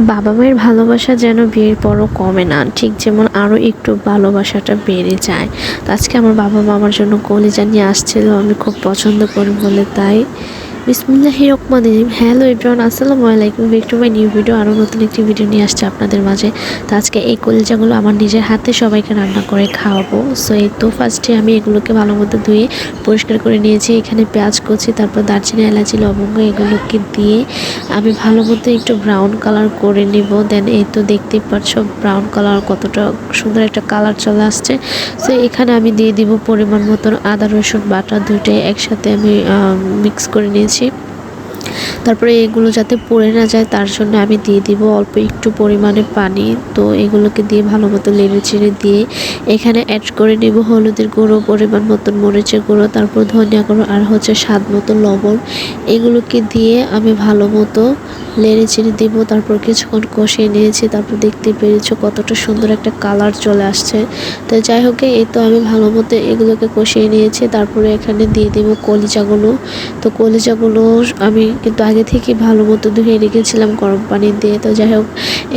বাবা মায়ের ভালোবাসা যেন বিয়ের পরও কমে না, ঠিক যেমন আরও একটু ভালোবাসাটা বেড়ে যায়। তো আজকে আমার বাবা মা আমার জন্য কলিজা নিয়ে আসছিল, আমি খুব পছন্দ করি বলে তাই। বিসমিল্লাহির রহমানির রহিম। হ্যালো এভরিওয়ান, আসসালামু আলাইকুম। Back to my new video. আরও নতুন একটি ভিডিও নিয়ে আসছে আপনাদের মাঝে। তো আজকে এই কলিজাগুলো আমার নিজের হাতে সবাইকে রান্না করে খাওয়াবো। সো এই তো ফার্স্টে আমি এগুলোকে ভালো মতো ধুয়ে পরিষ্কার করে নিয়েছি। এখানে পেঁয়াজ কুচি, তারপর দারচিনি, এলাচি, লবঙ্গ এগুলোকে দিয়ে আমি ভালো মতো একটু ব্রাউন কালার করে নিব। দেন এই তো দেখতেই পাচ্ছ ব্রাউন কালার কতটা সুন্দর একটা কালার চলে আসছে। সো এখানে আমি দিয়ে দিব পরিমাণ মতন আদা রসুন বাটা, দুইটাই একসাথে আমি মিক্স করে নিয়েছি। তারপরে এগুলো যাতে পড়ে না যায় তার জন্য আমি দিয়ে দিব অল্প একটু পরিমাণে পানি। তো এগুলোকে দিয়ে ভালো মতো নেড়ে চেড়ে দিয়ে এখানে অ্যাড করে নেব হলুদের গুঁড়ো, পরিমাণ মতন মরিচের গুঁড়ো, তারপর ধনিয়া গুঁড়ো আর হচ্ছে স্বাদ মতো লবণ। এগুলোকে দিয়ে আমি ভালো মতো নেড়ে চেড়ে দিব। তারপর কিছুক্ষণ কষিয়ে নিয়েছি। তারপর দেখতে পেরেছো কতটা সুন্দর একটা কালার চলে আসছে। তো যাই হোক, এই তো আমি ভালো মতো এগুলোকে কষিয়ে নিয়েছি। তারপরে এখানে দিয়ে দিব কলিজাগুলো। তো কলিজাগুলো আমি কিন্তু আগে থেকে ভালো মতো ধুয়ে রেখেছিলাম গরম পানি দিয়ে। তো যাই হোক,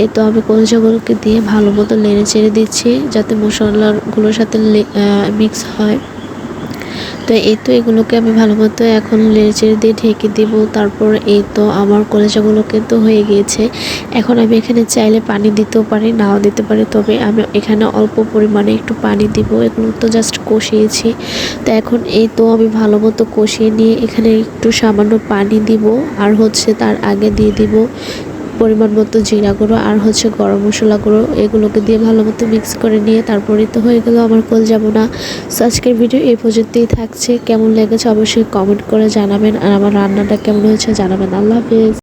এই তো আমি কলিজাগুলোকে দিয়ে ভালো মতো নেড়ে চেড়ে দিচ্ছি যাতে মশলাগুলোর সাথে মিক্স হয়। তো এই তো এগুলোকে আমি ভালো মতো এখন নেড়ে চেড়ে দিয়ে ঢেকে দিব। তারপর এই তো আমার কলিজাগুলো কিন্তু হয়ে গিয়েছে। এখন আমি এখানে চাইলে পানি দিতেও পারি, নাও দিতে পারি, তবে আমি এখানে অল্প পরিমাণে একটু পানি দিব। এগুলো তো জাস্ট কষিয়েছি। তো এখন এই তো আমি ভালো মতো কষিয়ে নিয়ে এখানে একটু সামান্য পানি দিব। আর হচ্ছে তার আগে দিয়ে দিব পরিমাণ মতো জিরা গুঁড়ো আর হচ্ছে গরম মশলা গুঁড়ো। এগুলোকে দিয়ে ভালো মতো মিক্স করে নিয়ে তারপরে তো হয়ে গেল আমার কলিজা ভুনা। সো আজকের ভিডিও এই পর্যন্তই থাকছে। কেমন লেগেছে অবশ্যই কমেন্ট করে জানাবেন, আর আমার রান্নাটা কেমন হয়েছে জানাবেন। আল্লাহ হাফেজ।